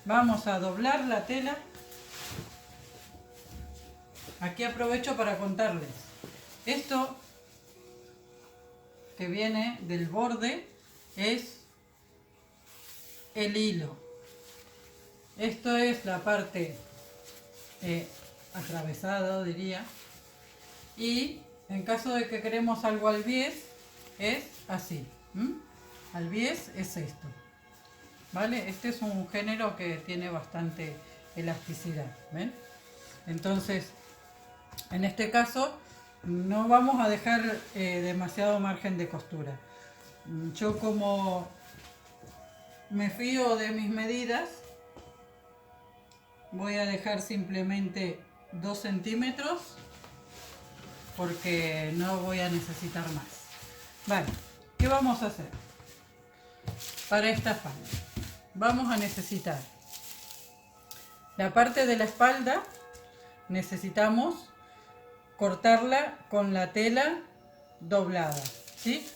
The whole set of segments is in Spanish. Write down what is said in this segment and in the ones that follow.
Vamos a doblar la tela. Aquí aprovecho para contarles. Esto que viene del borde es el hilo. Esto es la parte atravesada, diría. Y en caso de que queremos algo al bies, es así. Al bies es esto. ¿Vale? Este es un género que tiene bastante elasticidad. ¿Ven? Entonces, en este caso, no vamos a dejar demasiado margen de costura. Yo, como me fío de mis medidas, voy a dejar simplemente 2 centímetros porque no voy a necesitar más. Vale, ¿qué vamos a hacer? Para esta falda vamos a necesitar la parte de la espalda. Necesitamos cortarla con la tela doblada, ¿sí?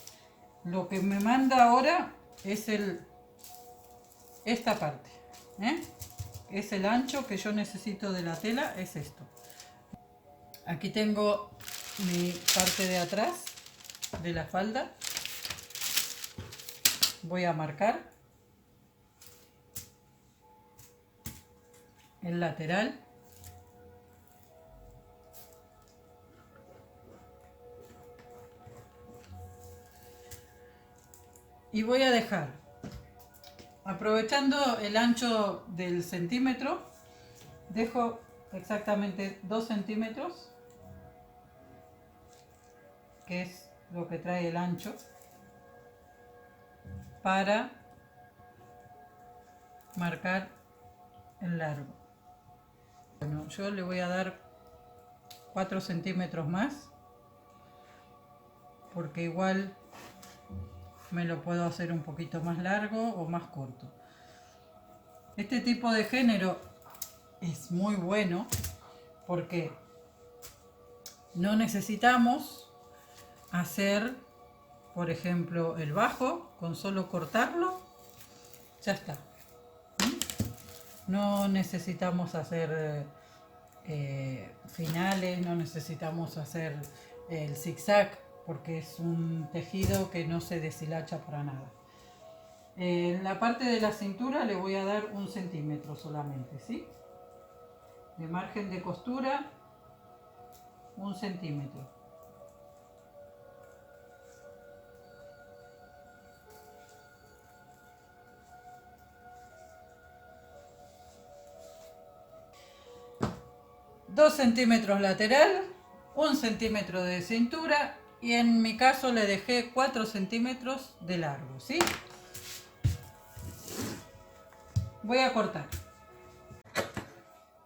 Lo que me manda ahora es esta parte, ¿eh? Es el ancho que yo necesito de la tela, es esto. Aquí tengo mi parte de atrás de la falda. Voy a marcar el lateral. Y voy a dejar, aprovechando el ancho del centímetro, dejo exactamente 2 centímetros, que es lo que trae el ancho, para marcar el largo. Bueno, yo le voy a dar 4 centímetros más, porque igual me lo puedo hacer un poquito más largo o más corto. Este tipo de género es muy bueno porque no necesitamos hacer, por ejemplo, el bajo. Con solo cortarlo ya está. No necesitamos hacer finales, no necesitamos hacer el zigzag, porque es un tejido que no se deshilacha para nada. En la parte de la cintura le voy a dar 1 centímetro solamente, ¿sí? De margen de costura, 1 centímetro. Dos centímetros lateral, 1 centímetro de cintura, y en mi caso le dejé 4 centímetros de largo, ¿sí? Voy a cortar.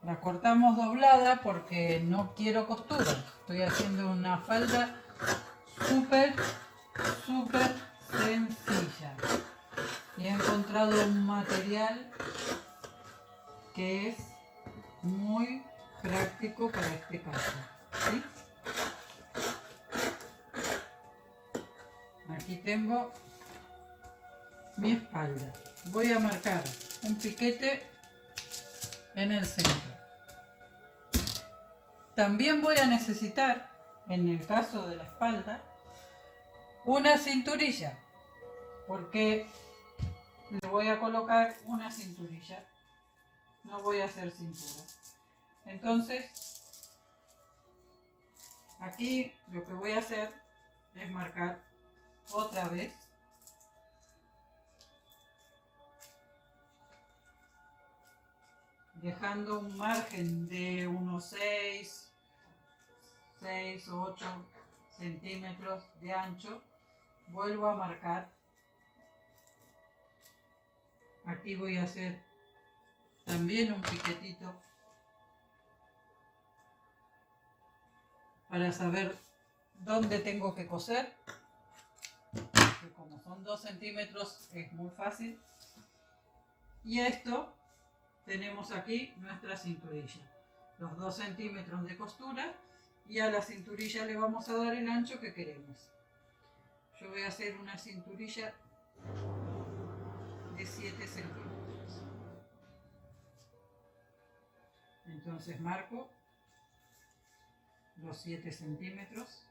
La cortamos doblada porque no quiero costura. Estoy haciendo una falda súper sencilla. Y he encontrado un material que es muy práctico para este caso, ¿sí? Aquí tengo mi espalda. Voy a marcar un piquete en el centro. También voy a necesitar, en el caso de la espalda, una cinturilla, porque le voy a colocar una cinturilla. No voy a hacer cintura. Entonces, aquí lo que voy a hacer es marcar otra vez dejando un margen de unos 6 o 8 centímetros de ancho. Vuelvo a marcar. Aquí voy a hacer también un piquetito para saber dónde tengo que coser, que como son 2 centímetros es muy fácil. Y esto, tenemos aquí nuestra cinturilla, los 2 centímetros de costura, y a la cinturilla le vamos a dar el ancho que queremos. Yo voy a hacer una cinturilla de 7 centímetros. Entonces marco los 7 centímetros.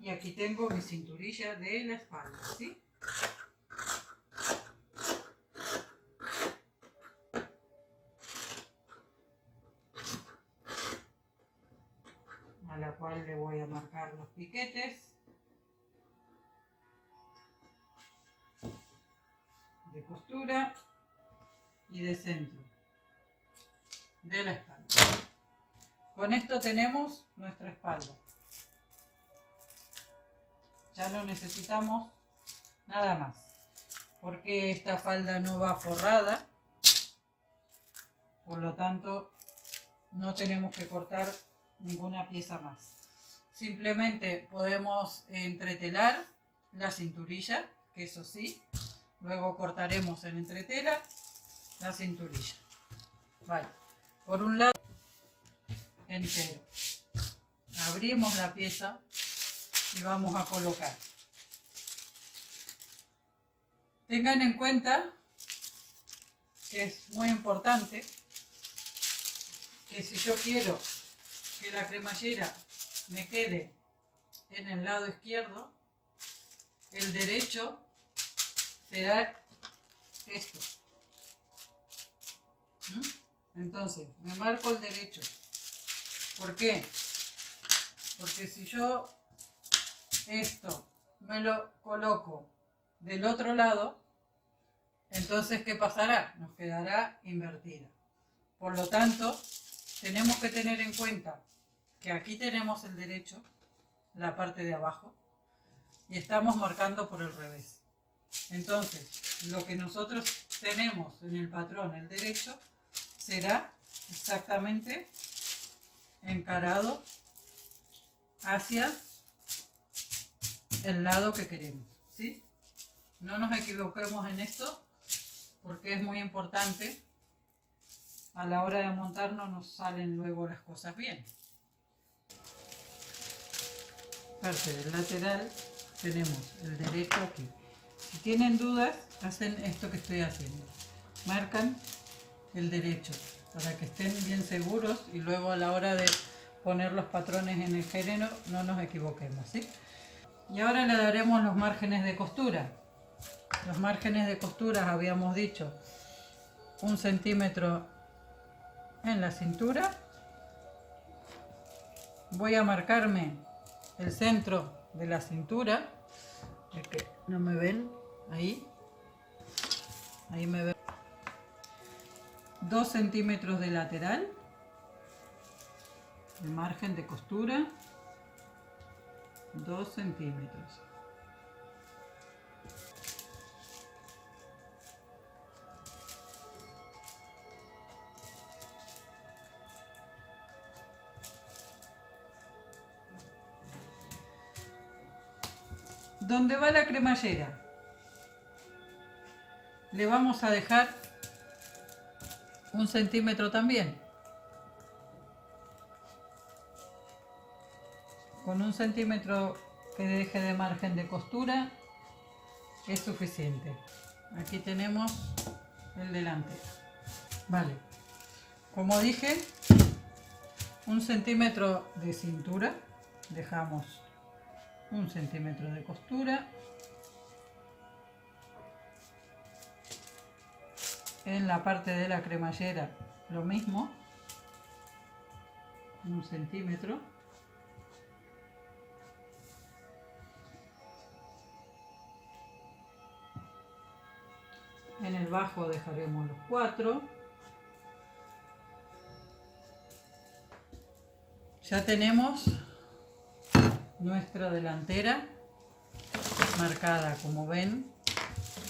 Y aquí tengo mi cinturilla de la espalda, ¿sí? A la cual le voy a marcar los piquetes de costura y de centro de la espalda. Con esto tenemos nuestra espalda. Ya no necesitamos nada más, porque esta falda no va forrada, por lo tanto no tenemos que cortar ninguna pieza más. Simplemente podemos entretelar la cinturilla, que eso sí, luego cortaremos en entretela la cinturilla. Vale, por un lado entero. Abrimos la pieza y vamos a colocar. Tengan en cuenta que es muy importante que si yo quiero que la cremallera me quede en el lado izquierdo, el derecho será esto. Entonces, me marco el derecho. ¿Por qué? Porque si yo esto me lo coloco del otro lado, entonces ¿qué pasará? Nos quedará invertida. Por lo tanto, tenemos que tener en cuenta que aquí tenemos el derecho, la parte de abajo, y estamos marcando por el revés. Entonces, lo que nosotros tenemos en el patrón, el derecho, será exactamente encarado hacia el lado que queremos, ¿sí? No nos equivoquemos en esto, porque es muy importante. A la hora de montar no nos salen luego las cosas bien. Parte del lateral tenemos el derecho aquí. Si tienen dudas, hacen esto que estoy haciendo. Marcan el derecho para que estén bien seguros y luego a la hora de poner los patrones en el género no nos equivoquemos, ¿sí? Y ahora le daremos los márgenes de costura. Los márgenes de costura habíamos dicho 1 centímetro en la cintura. Voy a marcarme el centro de la cintura, es que no me ven ahí me ven. 2 centímetros de lateral, el margen de costura, 2 centímetros. ¿Dónde va la cremallera? Le vamos a dejar 1 centímetro también. Con 1 centímetro que deje de margen de costura es suficiente. Aquí tenemos el delantero. Vale, como dije, 1 centímetro de cintura, dejamos 1 centímetro de costura. En la parte de la cremallera lo mismo, 1 centímetro. En el bajo dejaremos los 4. Ya tenemos nuestra delantera marcada, como ven,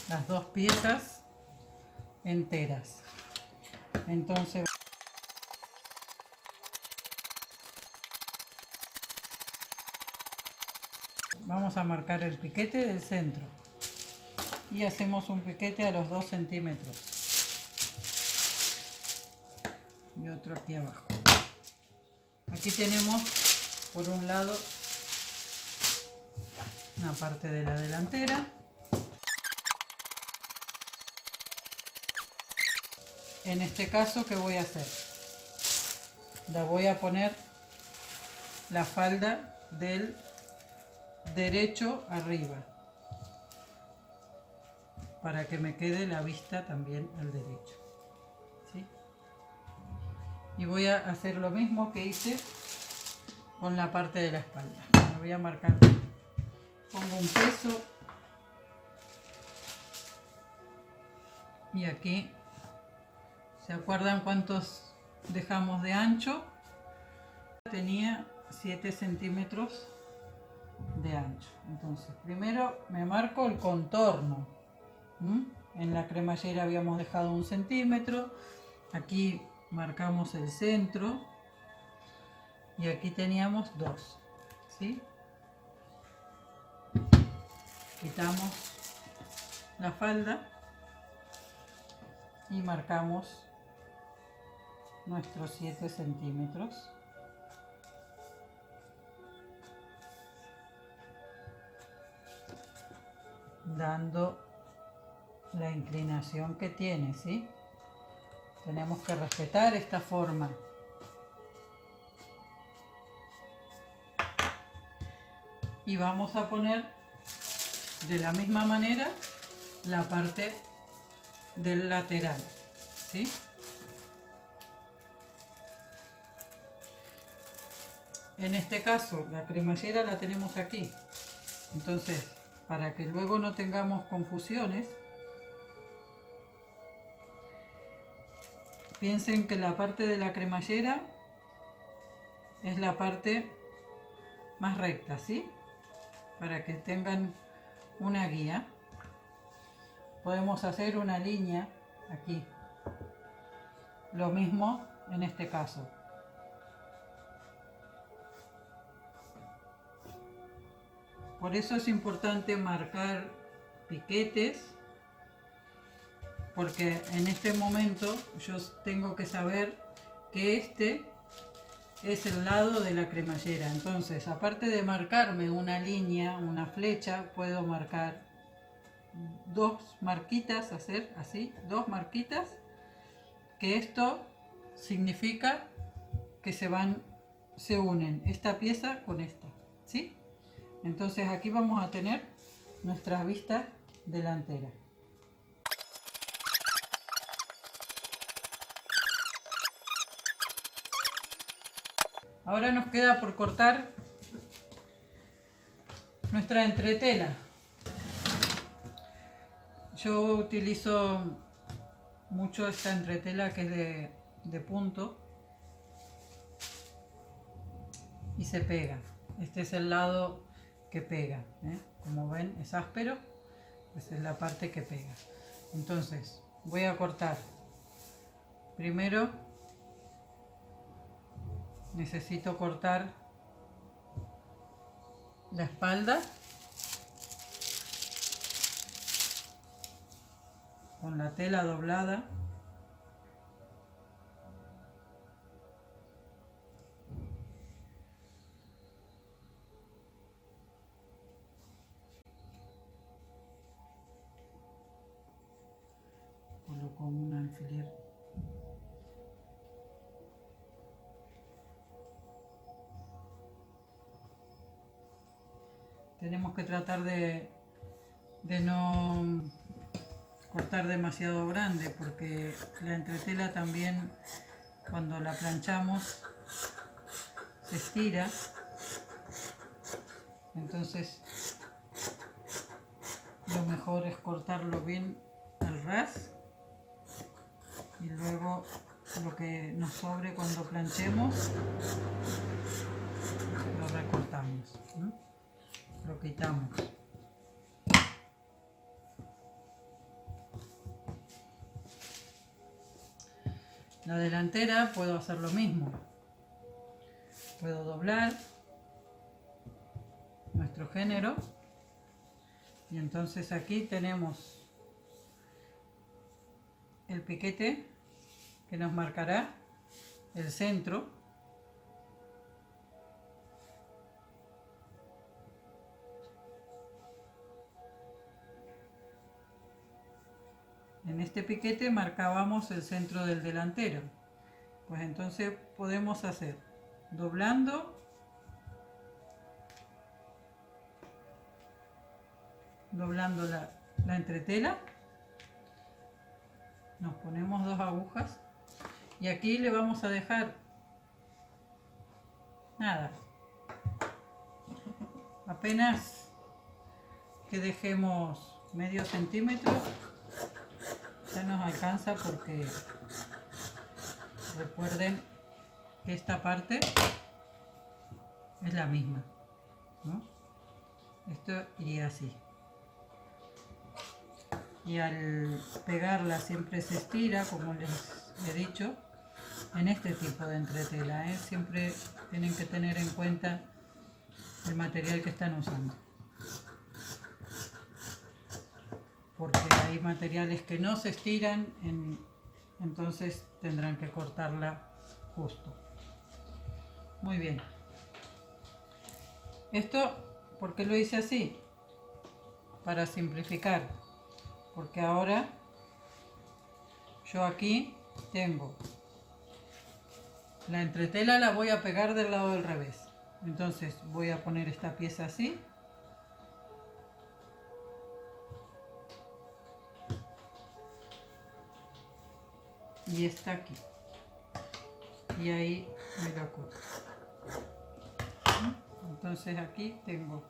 las 2 piezas enteras. Entonces vamos a marcar el piquete del centro y hacemos un piquete a los 2 centímetros y otro aquí abajo. Aquí tenemos por un lado una parte de la delantera. En este caso, ¿qué voy a hacer? La voy a poner la falda del derecho arriba, para que me quede la vista también al derecho, ¿sí? Y voy a hacer lo mismo que hice con la parte de la espalda. Me voy a marcar, pongo un peso y aquí, ¿se acuerdan cuántos dejamos de ancho? Tenía 7 centímetros de ancho. Entonces primero me marco el contorno. En la cremallera habíamos dejado 1 centímetro, aquí marcamos el centro y aquí teníamos 2, ¿sí? Quitamos la falda y marcamos nuestros 7 centímetros. Dando la inclinación que tiene, ¿sí? Tenemos que respetar esta forma. Y vamos a poner de la misma manera la parte del lateral, ¿sí? En este caso la cremallera la tenemos aquí, entonces para que luego no tengamos confusiones, piensen que la parte de la cremallera es la parte más recta, ¿sí? Para que tengan una guía. Podemos hacer una línea aquí. Lo mismo en este caso. Por eso es importante marcar piquetes, porque en este momento yo tengo que saber que este es el lado de la cremallera. Entonces, aparte de marcarme una línea, una flecha, puedo marcar 2 marquitas, hacer así, 2 marquitas, que esto significa que se unen esta pieza con esta, ¿sí? Entonces aquí vamos a tener nuestra vista delantera. Ahora nos queda por cortar nuestra entretela. Yo utilizo mucho esta entretela que es de punto y se pega. Este es el lado que pega, ¿eh? Como ven, es áspero, esa es la parte que pega. Entonces voy a cortar. Primero necesito cortar la espalda con la tela doblada. Coloco un alfiler. Tenemos que tratar de no cortar demasiado grande, porque la entretela también, cuando la planchamos, se estira. Entonces lo mejor es cortarlo bien al ras y luego lo que nos sobre cuando planchemos lo recortamos, ¿no? Lo quitamos. La delantera puedo hacer lo mismo. Puedo doblar nuestro género y entonces aquí tenemos el piquete que nos marcará el centro. este piquete marcábamos el centro del delantero. Pues entonces podemos hacer doblando, la entretela, nos ponemos 2 agujas y aquí le vamos a dejar nada, apenas que dejemos medio centímetro, ya nos alcanza, porque recuerden que esta parte es la misma, ¿no? Esto iría así. Y al pegarla siempre se estira, como les he dicho, en este tipo de entretela, ¿eh? Siempre tienen que tener en cuenta el material que están usando, porque hay materiales que no se estiran, entonces tendrán que cortarla justo. Muy bien. Esto, ¿por qué lo hice así? Para simplificar, porque ahora yo aquí tengo la entretela, la voy a pegar del lado del revés. Entonces voy a poner esta pieza así. Y esta aquí. Y ahí me la corto. Entonces aquí tengo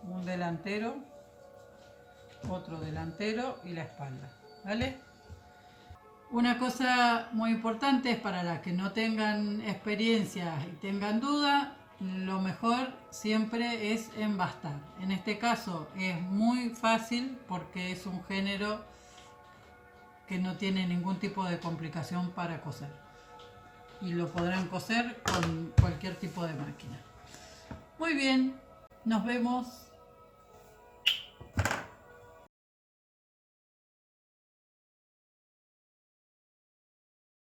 un delantero, otro delantero y la espalda, ¿vale? Una cosa muy importante es, para las que no tengan experiencia y tengan duda, lo mejor siempre es embastar. En este caso es muy fácil porque es un género que no tiene ningún tipo de complicación para coser, y lo podrán coser con cualquier tipo de máquina. Muy bien, nos vemos.